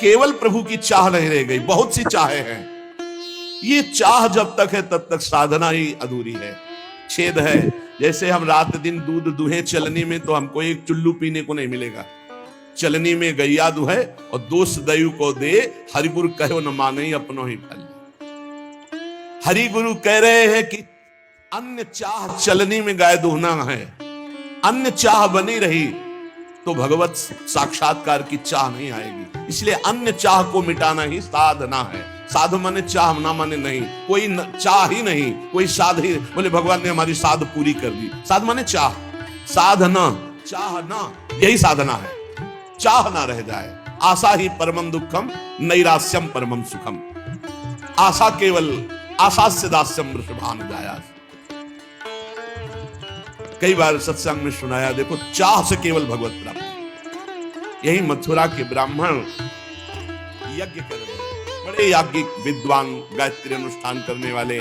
केवल प्रभु की चाह नहीं रह गई, बहुत सी चाहें हैं। ये चाह जब तक है तब तक साधना ही अधूरी है, छेद है। जैसे हम रात दिन दूध दुहे चलनी में, तो हमको एक चुल्लू पीने को नहीं मिलेगा। चलनी में गैया दुहे और दोष दयु को दे, हरिगुरु कहो न माने अपनो ही फल। हरि गुरु कह रहे हैं कि अन्य चाह चलनी में गाय दुहना है, अन्य चाह बनी रही तो भगवत साक्षात्कार की चाह नहीं आएगी। इसलिए अन्य चाह को मिटाना ही साधना है। साध माने चाह ना माने नहीं, कोई चाह ही नहीं, कोई साध ही। बोले भगवान ने हमारी साध पूरी कर दी। साध माने चाह, साधना, चाहना, यही साधना है। चाह ना रह जाए। आशा ही परमम दुखम नैरास्यम परमम सुखम। आशा केवल आशास्य दास्यम वृषभान जाया। कई बार सत्संग में सुनाया, देखो चाह से केवल भगवत प्राप्ति। यही मथुरा के ब्राह्मण यज्ञ कर रहे हैं, बड़े याज्ञिक विद्वान, गायत्री अनुष्ठान करने वाले,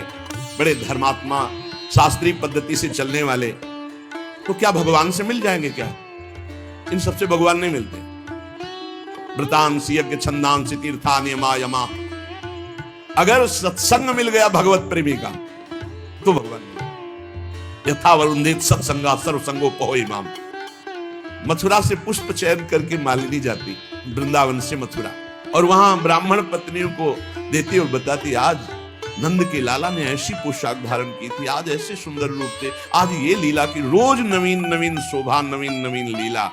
बड़े धर्मात्मा, शास्त्रीय पद्धति से चलने वाले। तो क्या भगवान से मिल जाएंगे क्या? इन सबसे भगवान नहीं मिलते। व्रतांसि यज्ञ छंदांसि तीर्थानि यमा यमा। अगर सत्संग मिल गया भगवत प्रेमी का तो भगवान यथा वरुंधित सत्संगा सर्वसंगो पहो इमाम। मथुरा से पुष्प चयन करके मालिनी जाती वृंदावन से मथुरा, और वहां ब्राह्मण पत्नियों को देती और बताती, आज नंद के लाला ने ऐसी पोशाक धारण की थी, आज ऐसे सुंदर रूप से, आज ये लीला की, रोज नवीन नवीन शोभा, नवीन नवीन लीला।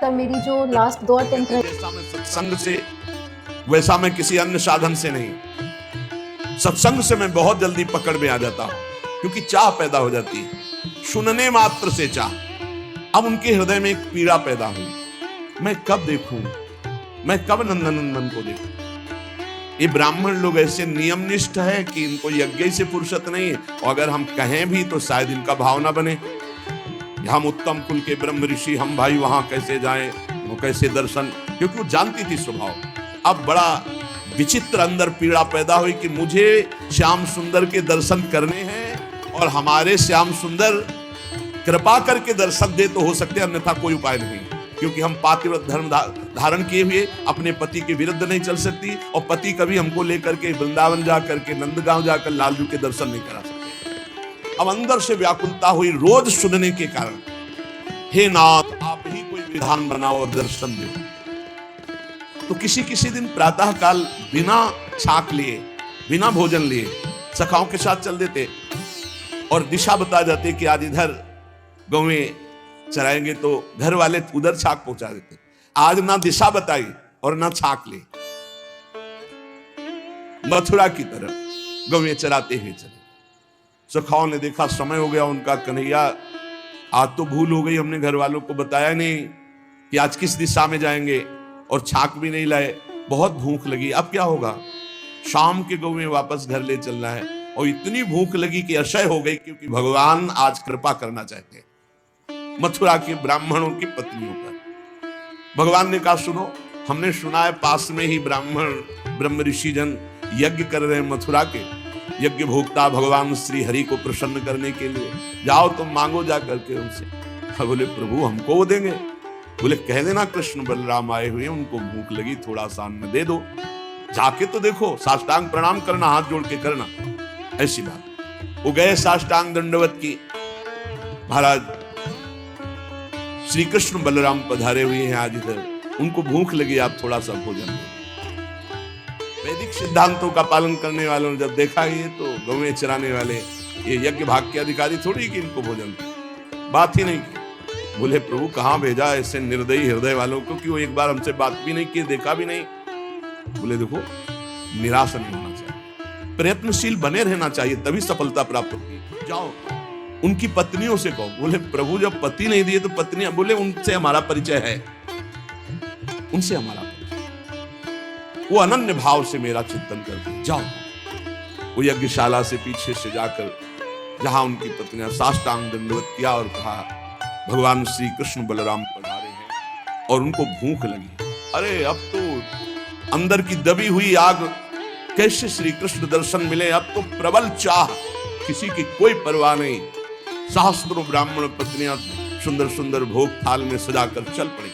तब मेरी जो लास्ट 2 अटेम्प्ट रहे, जैसा मैं सत्संग से, वैसा मैं किसी अन्य साधन से नहीं। सत्संग से मैं बहुत जल्दी पकड़ में आ जाता हूं, क्योंकि चाह पैदा हो जाती है, सुनने मात्र से चाह। अब उनके हृदय में एक पीड़ा पैदा हुई, मैं कब देखूं, मैं कब नंदनंदन को देखूं। ये ब्राह्मण लोग ऐसे नियमनिष्ठ है कि इनको यज्ञ से फुर्सत नहीं, और अगर हम कहें भी तो शायद इनका भाव ना बने। हम उत्तम कुल के ब्रह्म ऋषि, हम भाई वहां कैसे जाएं, वो कैसे दर्शन, क्योंकि वो जानती थी स्वभाव। अब बड़ा विचित्र अंदर पीड़ा पैदा हुई कि मुझे श्याम सुंदर के दर्शन करने हैं, और हमारे श्याम सुंदर कृपा करके दर्शन दे तो हो सकते, अन्यथा कोई उपाय नहीं। क्योंकि हम पातिव्रत धर्म धारण किए हुए अपने पति के विरुद्ध नहीं चल सकती, और पति कभी हमको लेकर के वृंदावन जा करके, नंदगांव जाकर लालजू के दर्शन नहीं करा सकते। अब अंदर से व्याकुलता हुई रोज सुनने के कारण, हे नाथ आप ही कोई विधान बनाओ और दर्शन दो। तो किसी किसी दिन प्रातः काल बिना छाक लिए, बिना भोजन लिए सखाओं के साथ चल देते और दिशा बता जाते कि आज इधर गाँव में चराएंगे, तो घर वाले उधर छाक पहुंचा देते। आज ना दिशा बताई और ना छाक ली, मथुरा की तरफ गाँव में चराते हुए चले। सखाओं ने देखा समय हो गया उनका, कन्हैया आज तो भूल हो गई, हमने घर वालों को बताया नहीं कि आज किस दिशा में जाएंगे, और छाक भी नहीं लाए, बहुत भूख लगी, अब क्या होगा? शाम के गाँव में वापस घर ले चलना है। और इतनी भूख लगी कि अशय हो गई, क्योंकि भगवान आज कृपा करना चाहते हैं मथुरा के ब्राह्मणों की पत्नियों पर। भगवान ने कहा, सुनो, हमने सुना है पास में ही ब्राह्मण ब्रह्म ऋषि जन यज्ञ कर रहे हैं मथुरा के, यज्ञ भोक्ता भगवान श्री हरि को प्रसन्न करने के लिए, जाओ तुम मांगो जा करके उनसे। बोले प्रभु हमको वो देंगे? बोले कह देना कृष्ण बलराम आए हुए, उनको भूख लगी, थोड़ा सा अन्न दे दो, जाके तो देखो, साष्टांग प्रणाम करना, हाथ जोड़ के करना। ऐसी बात, वो गए साष्टांग दंडवत की, महाराज श्री कृष्ण बलराम पधारे हुए हैं आज इधर, उनको भूख लगी, आप थोड़ा सा भोजन दो। वैदिक सिद्धांतों का पालन करने वालों ने जब देखा ये, तो गौएं चराने वाले ये यज्ञ भाग के अधिकारी थोड़ी कि इनको भोजन दो, बात ही नहीं की। बोले प्रभु कहां भेजा ऐसे निर्दयी हृदय वालों को कि वो एक बार हमसे बात भी नहीं की, देखा भी नहीं। बोले देखो निराश नहीं होना चाहिए, प्रयत्नशील बने रहना चाहिए, तभी सफलता प्राप्त होगी। जाओ उनकी पत्नियों से कहो। बोले प्रभु जब पति नहीं दिए तो पत्नियां? बोले उनसे हमारा परिचय है, उनसे हमारा परिचय, वो अनन्य भाव से मेरा चिंतन करते। जाओ वो यज्ञशाला से पीछे से जाकर जहां उनकी पत्नियां साष्टांग दंडवत किया और कहा भगवान श्री कृष्ण बलराम पधारे हैं, और उनको भूख लगी। अरे अब तो अंदर की दबी हुई आग, कैसे श्री कृष्ण दर्शन मिले? अब तो प्रबल चाह, किसी की कोई परवाह नहीं। सहस्त्रों ब्राह्मण पत्नियां सुंदर सुंदर भोग थाल में सजाकर चल पड़ी।